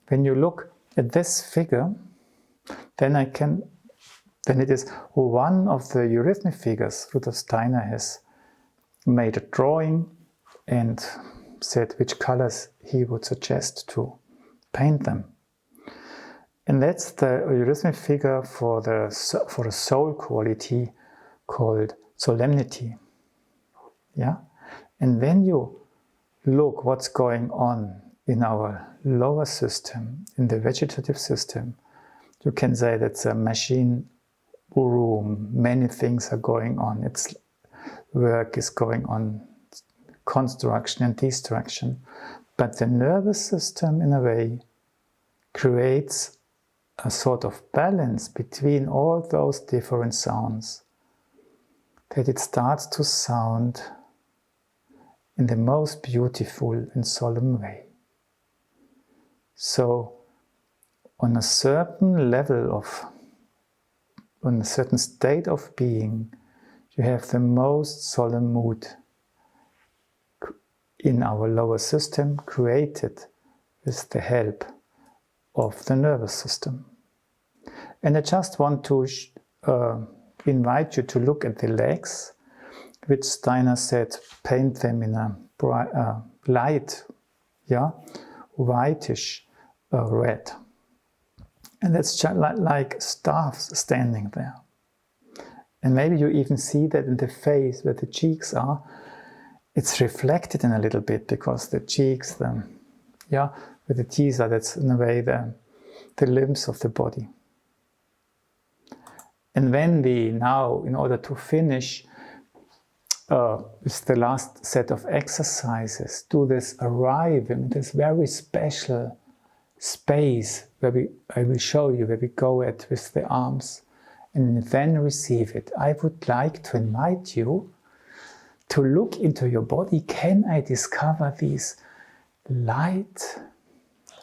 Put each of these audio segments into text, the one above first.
when you look at this figure, then it is one of the eurythmy figures. Rudolf Steiner has made a drawing and said which colors he would suggest to paint them. And that's the eurythmy figure for a soul quality called solemnity. Yeah? And when you look what's going on in our lower system, in the vegetative system, you can say that's a machine room. Many things are going on. Its work is going on, construction and destruction. But the nervous system, in a way, creates a sort of balance between all those different sounds, that it starts to sound in the most beautiful and solemn way. So, on a certain level on a certain state of being, you have the most solemn mood in our lower system, created with the help of the nervous system. And I just want to invite you to look at the legs, which Steiner said, paint them in a light, whitish red. And that's just like staffs standing there. And maybe you even see that in the face where the cheeks are. It's reflected in a little bit, because the cheeks, where the teeth are, that's in a way the limbs of the body. And when we now, in order to finish with the last set of exercises, do this arrive in this very special space where I will show you where we go at with the arms, and then receive it. I would like to invite you to look into your body. Can I discover these light,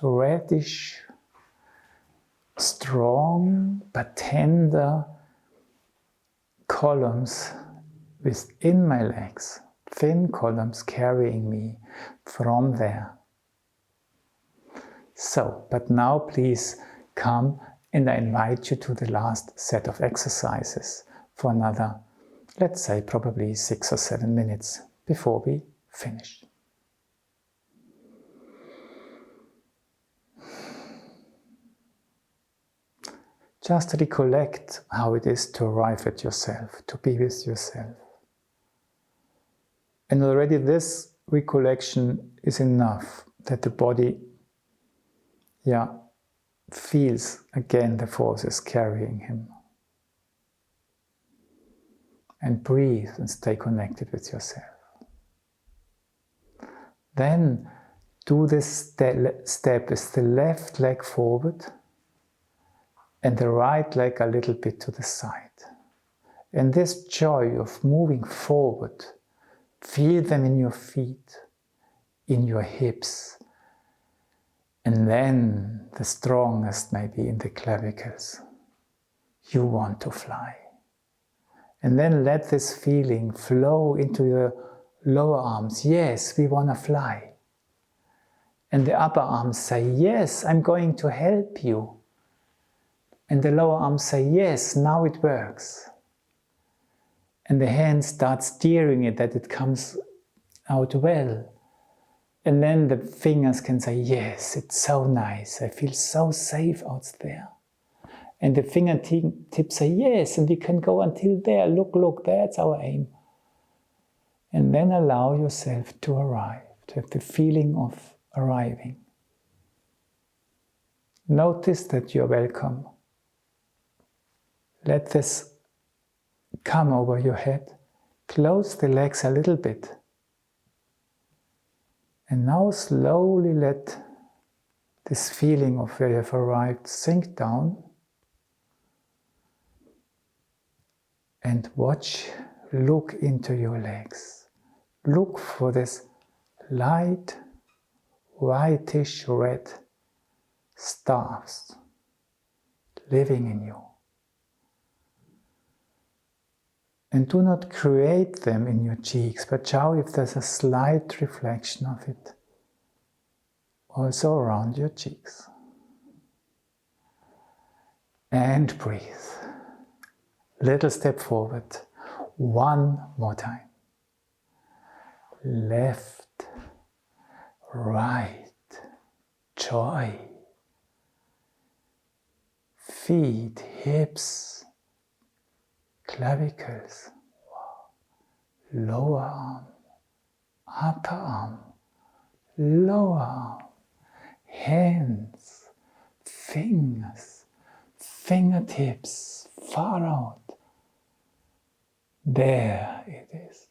reddish, strong but tender columns within my legs, thin columns carrying me from there. So, but now please come, and I invite you to the last set of exercises for another, let's say, probably 6 or 7 minutes before we finish. Just recollect how it is to arrive at yourself, to be with yourself. And already this recollection is enough that the body, feels again the forces carrying him. And breathe and stay connected with yourself. Then do this step with the left leg forward and the right leg a little bit to the side. And this joy of moving forward, feel them in your feet, in your hips, and then the strongest maybe in the clavicles. You want to fly. And then let this feeling flow into your lower arms. Yes, we want to fly. And the upper arms say, yes, I'm going to help you. And the lower arms say, yes, now it works. And the hands start steering it, that it comes out well. And then the fingers can say, yes, it's so nice. I feel so safe out there. And the fingertips say, yes, and we can go until there. Look, that's our aim. And then allow yourself to arrive, to have the feeling of arriving. Notice that you're welcome. Let this come over your head. Close the legs a little bit. And now slowly let this feeling of where you have arrived sink down. And look into your legs. Look for this light, whitish red stars living in you. And do not create them in your cheeks, but show if there's a slight reflection of it also around your cheeks. And breathe. Little step forward. One more time. Left, right, joy. Feet, hips, clavicles, lower arm, upper arm, lower arm, hands, fingers, fingertips, far out. There it is.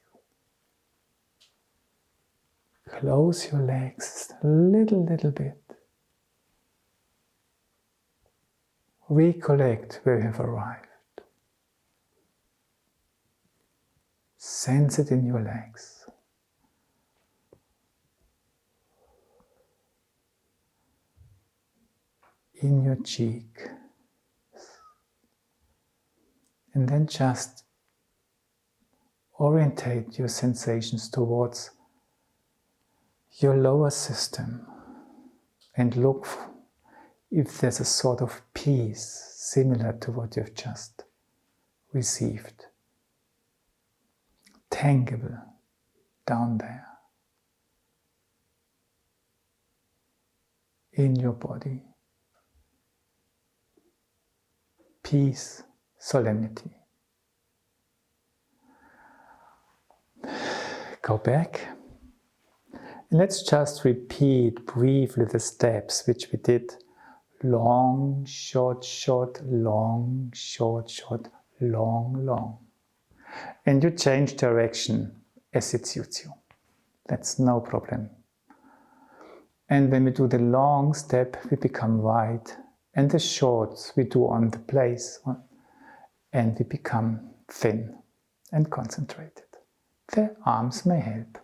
Close your legs a little bit. Recollect where you have arrived. Sense it in your legs. In your cheek. And then just orientate your sensations towards your lower system and look if there's a sort of peace similar to what you've just received. Tangible down there in your body. Peace, solemnity. Go back. And let's just repeat briefly the steps which we did. Long, short, short, long, short, short, long, long. And you change direction as it suits you. That's no problem. And when we do the long step, we become wide. And the shorts we do on the place. And we become thin and concentrated. The arms may help.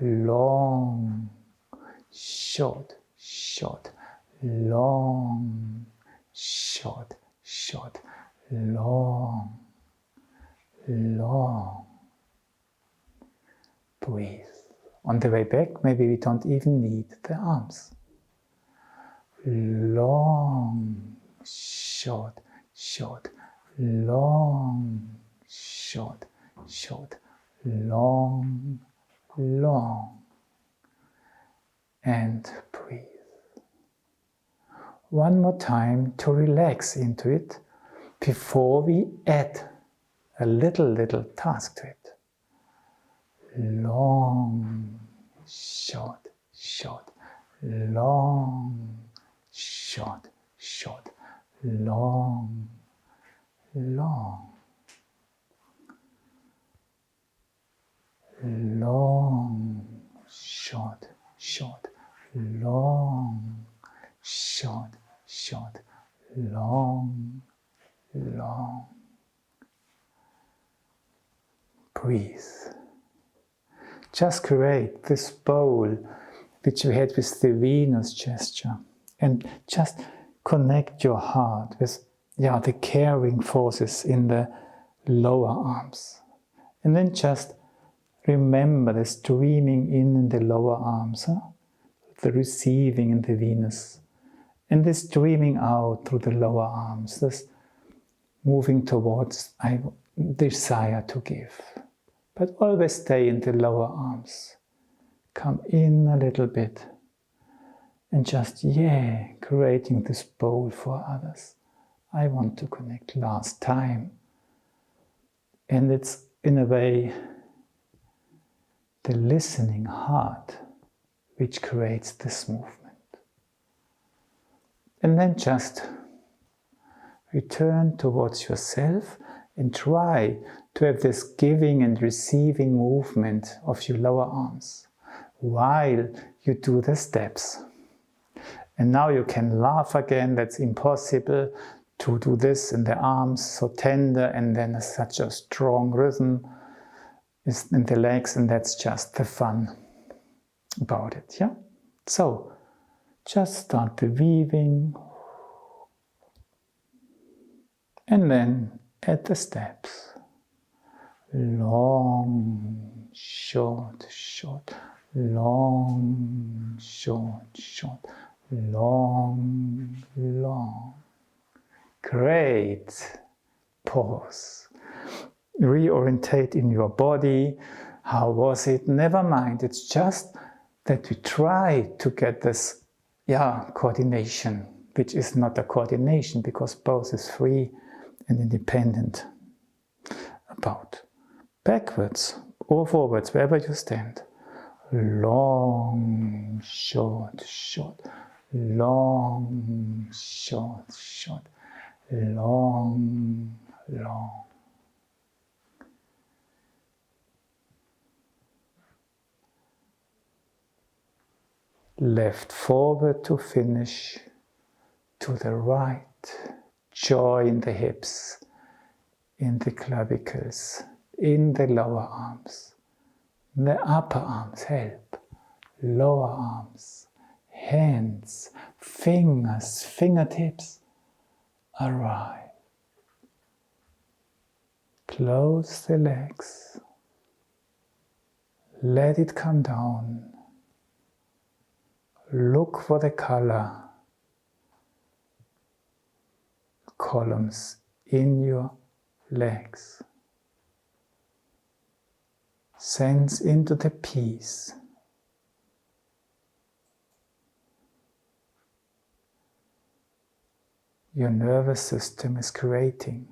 Long, short, short, long, short, short, long, long. Breathe. On the way back, maybe we don't even need the arms. Long, short, short, long, short, short, long, long. And breathe. One more time to relax into it before we add a little task to it. Long, short, short, long, short, short, long, long, long, short, short, long, short, short, long, long. Breathe. Just create this bowl which we had with the Venus gesture and just connect your heart with the caring forces in the lower arms. And then just remember the streaming in the lower arms, the receiving in the Venus, and the streaming out through the lower arms, this moving towards I desire to give. But always stay in the lower arms. Come in a little bit and just, creating this bowl for others. I want to connect last time. And it's, in a way, the listening heart which creates this movement. And then just return towards yourself and try to have this giving and receiving movement of your lower arms while you do the steps. And now you can laugh again. That's impossible to do this in the arms so tender and then such a strong rhythm is in the legs, and that's just the fun about it. So just start the weaving and then add the steps. Long, short, short, long, short, short, long, long. Great. Pause. Reorientate in your body. How was it? Never mind. It's just that we try to get this, coordination, which is not a coordination because both is free and independent. About backwards or forwards, wherever you stand. Long, short, short. Long, short, short. Long, long. Left forward to finish, to the right. Joy in the hips, in the clavicles, in the lower arms. The upper arms help. Lower arms, hands, fingers, fingertips. Arrive. Close the legs. Let it come down. Look for the color columns in your legs. Sense into the peace. Your nervous system is creating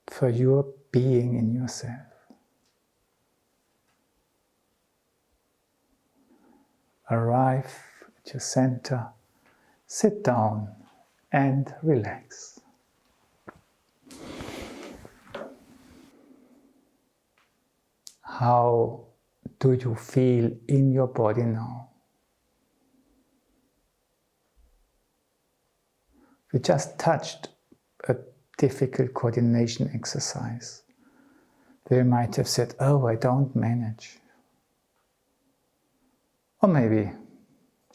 for your being in yourself. Arrive at your center, sit down and relax. How do you feel in your body now? We just touched a difficult coordination exercise. They might have said, oh, I don't manage. Or maybe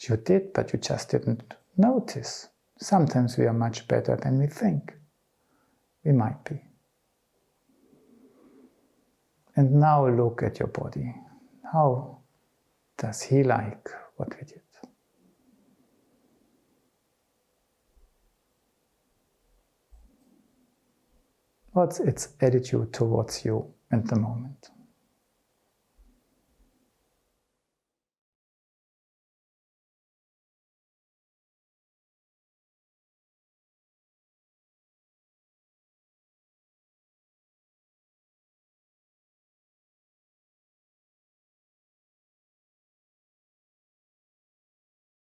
you did, but you just didn't notice. Sometimes we are much better than we think. We might be. And now look at your body. How does he like what we did? What's its attitude towards you at the moment?